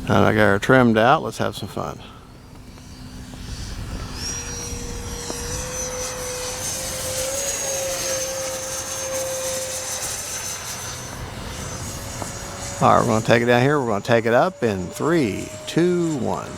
And I got her trimmed out. Let's have some fun. All right, we're going to take it down here. We're going to take it up in 3, 2, 1.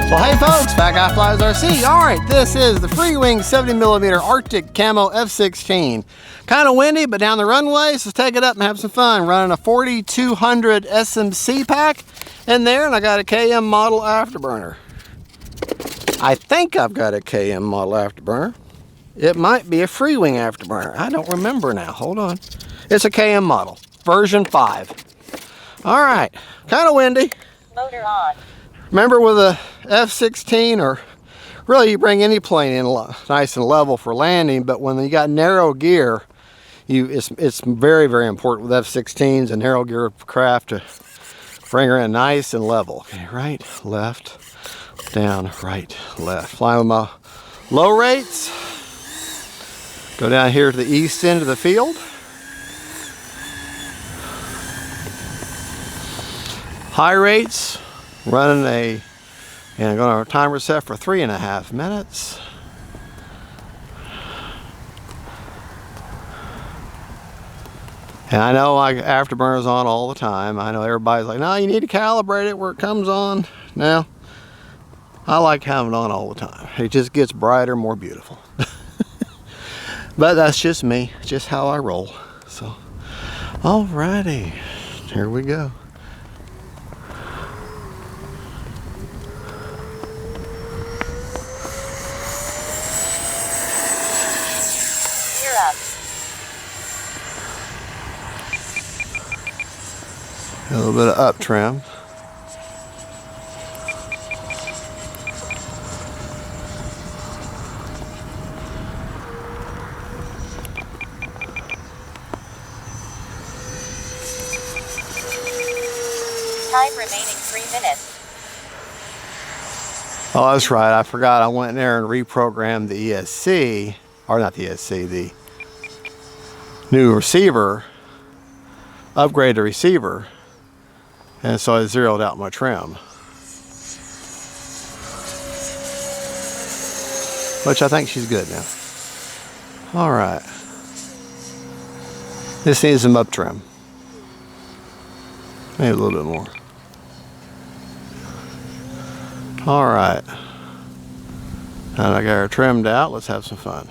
Well, hey folks, Fat Guy Flies RC. All right, this is the FREEWING 70mm Arctic Camo F-16. Kind of windy, but down the runway, so let's take it up and have some fun. Running a 4200 SMC pack in there, and I got a KM model afterburner. I think I've got a KM model afterburner. It might be a FREEWING afterburner. I don't remember now. Hold on. It's a KM model, version 5. All right, kind of windy. Motor on. Remember with a F-16, or really you bring any plane in nice and level for landing, but when you got narrow gear, it's very, very important with F-16s and narrow gear craft to bring her in nice and level. Okay, right, left, down, right, left. Flying with my low rates. Go down here to the east end of the field. High rates, running and I'm going to timer set for 3.5 minutes. And I know afterburner's on all the time. I know everybody's like, no, you need to calibrate it where it comes on. No, I like having it on all the time. It just gets brighter, more beautiful. But that's just me, just how I roll. So, alrighty, here we go. A little bit of up trim. Time remaining 3 minutes. Oh, that's right. I forgot. I went in there and reprogrammed the ESC, or not the ESC, the new receiver, upgrade the receiver. And so I zeroed out my trim, which I think she's good now. All right. This needs some up trim. Maybe a little bit more. All right. And I got her trimmed out. Let's have some fun.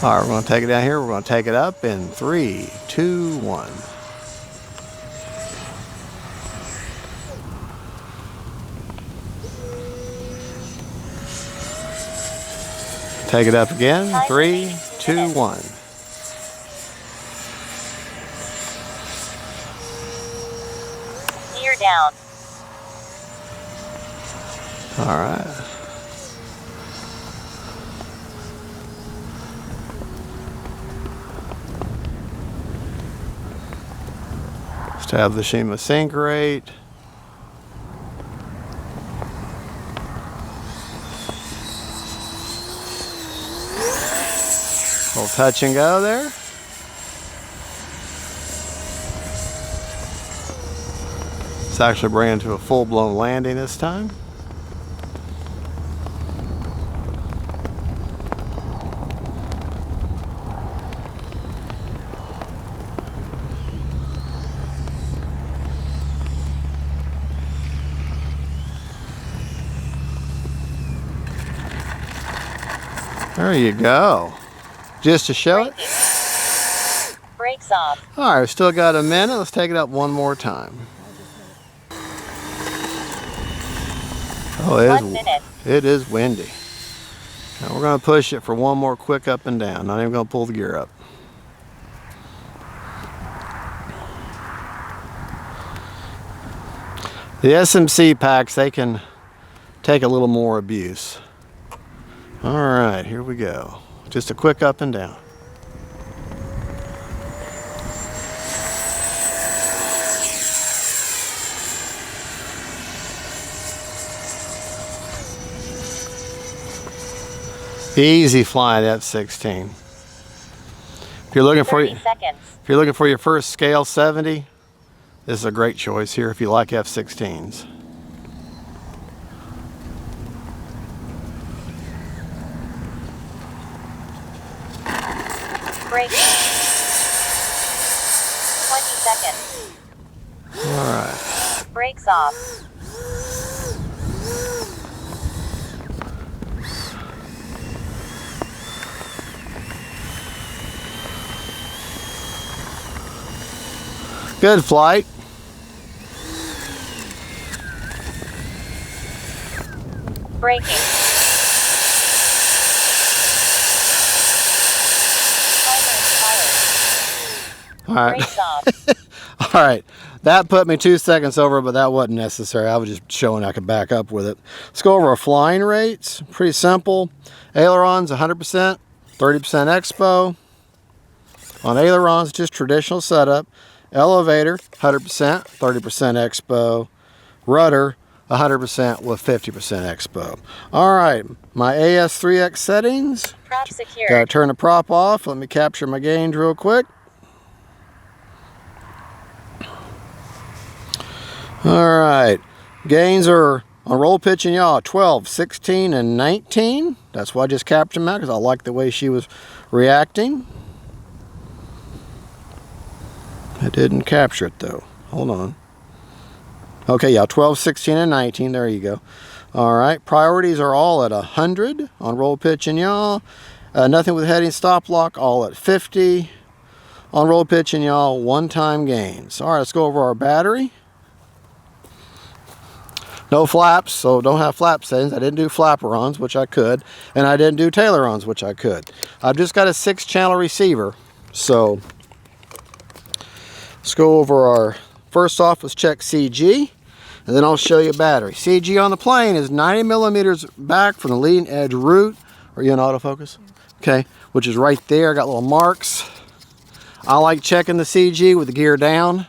All right, we're going to take it down here. We're going to take it up in 3, 2, 1. Take it up again. 3, 2, 1. Gear down. All right. Establishing my sync rate. Little touch and go there. It's actually bringing to a full-blown landing this time. There you go. Just to show it. Brakes off. All right, we've still got a minute. Let's take it up one more time. Oh, 1 minute. It is windy. Now we're going to push it for one more quick up and down. Not even going to pull the gear up. The SMC packs, they can take a little more abuse. All right, here we go. Just a quick up and down. Easy flying the F-16. If you're looking for 30 seconds. If you're looking for your first scale 70, this is a great choice here if you like F-16s. Brake. 20 seconds. All right. Brakes off. Good flight. Braking. Timer expired. All right. Brakes off. All right. That put me 2 seconds over, but that wasn't necessary. I was just showing I could back up with it. Let's go over our flying rates. Pretty simple. Ailerons 100%, 30% expo. On ailerons, just traditional setup. Elevator 100%, 30% expo. Rudder 100% with 50% expo. All right, my AS3X settings. Prop secured. Gotta turn the prop off. Let me capture my gains real quick. All right, gains are on roll, pitch, and yaw 12, 16, and 19. That's why I just captured them out because I like the way she was reacting. I didn't capture it though. Hold on. Okay, yeah, 12, 16, and 19. There you go. All right, priorities are all at 100 on roll, pitch, and yaw. Nothing with heading, stop lock, all at 50. On roll, pitch, and yaw, one-time gains. All right, let's go over our battery. No flaps, so don't have flap settings. I didn't do flapperons, which I could, and I didn't do tailerons, which I could. I've just got a 6-channel receiver, so let's go over our, first off, let's check CG, and then I'll show you battery. CG on the plane is 90 millimeters back from the leading edge root. Are you in autofocus? Okay, which is right there. I got little marks. I like checking the CG with the gear down,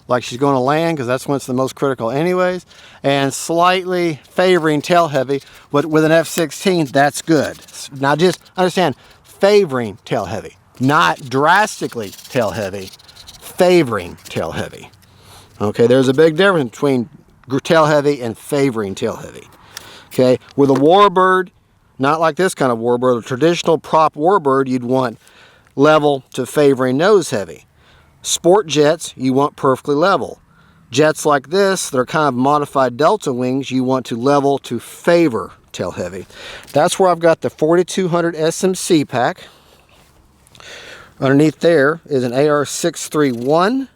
like she's going to land, because that's when it's the most critical anyways. And slightly favoring tail heavy, but with an F-16, that's good. Now just understand, favoring tail heavy, not drastically tail heavy. Favoring tail heavy. Okay, there's a big difference between tail heavy and favoring tail heavy. Okay, with a warbird, not like this kind of warbird, a traditional prop warbird, you'd want level to favoring nose heavy. Sport jets, you want perfectly level. Jets like this, they're kind of modified delta wings, you want to level to favor tail heavy. That's where I've got the 4200 SMC pack. Underneath there is an AR631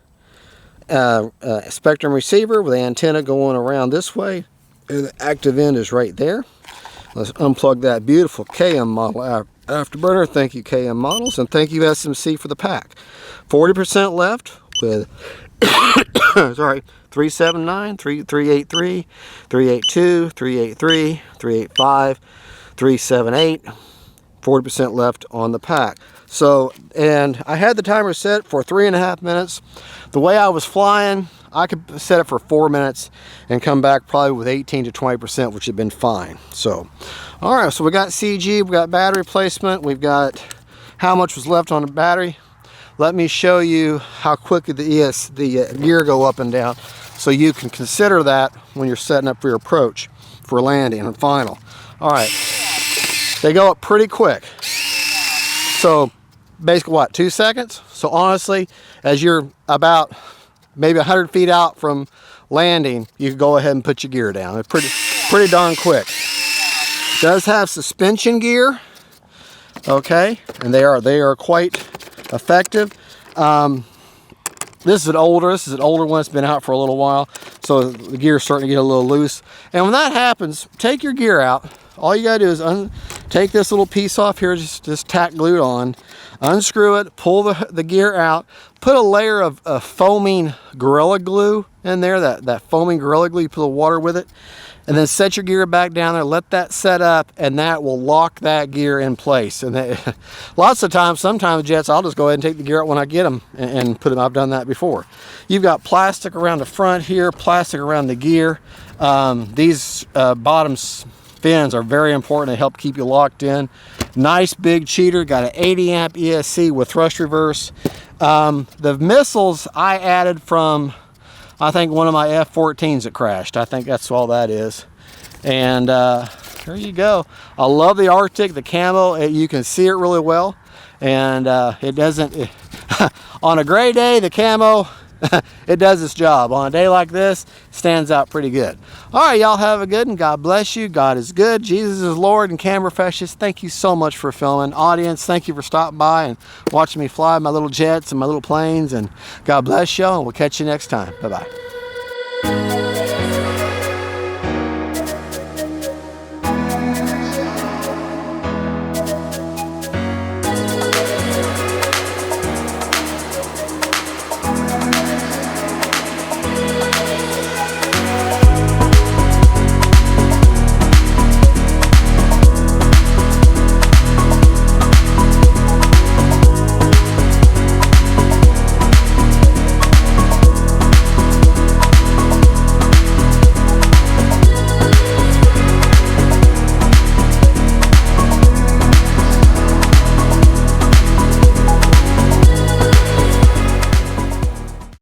Spectrum receiver with the antenna going around this way. And the active end is right there. Let's unplug that beautiful KM model afterburner. Thank you, KM Models, and thank you, SMC, for the pack. 40% left with, sorry, 379, 383, 382, 383, 385, 378. 40% left on the pack. So, and I had the timer set for 3.5 minutes. The way I was flying, I could set it for 4 minutes and come back probably with 18 to 20%, which would have been fine. So, all right, so we got CG, we got battery placement, we've got how much was left on the battery. Let me show you how quickly the gear go up and down, so you can consider that when you're setting up for your approach, for landing and final. All right, they go up pretty quick. So basically what, 2 seconds? So honestly, as you're about maybe 100 feet out from landing, you can go ahead and put your gear down. It's pretty darn quick. It does have suspension gear, okay, and they are quite effective. This is an older one. It's been out for a little while, so the gear's starting to get a little loose. And when that happens, take your gear out. All you gotta do is take this little piece off here, just tack glued on, unscrew it, pull the gear out, put a layer of foaming Gorilla Glue in there, that foaming Gorilla Glue, you put the water with it, and then set your gear back down there, let that set up, and that will lock that gear in place. And lots of times, sometimes jets, I'll just go ahead and take the gear out when I get them and put them. I've done that before. You've got plastic around the front here, plastic around the gear. These bottom fins are very important to help keep you locked in. Nice big cheater, got an 80 amp ESC with thrust reverse. The missiles I added from, I think, one of my F-14s that crashed. I think that's all that is. And there you go. I love the Arctic, the camo. You can see it really well. And it doesn't, on a gray day, the camo, it does its job. On a day like this, it stands out pretty good. All right, y'all have a good one. God bless you. God is good. Jesus is Lord. And camera fetish, thank you so much for filming. Audience, thank you for stopping by and watching me fly my little jets and my little planes. And God bless y'all, and we'll catch you next time. Bye-bye.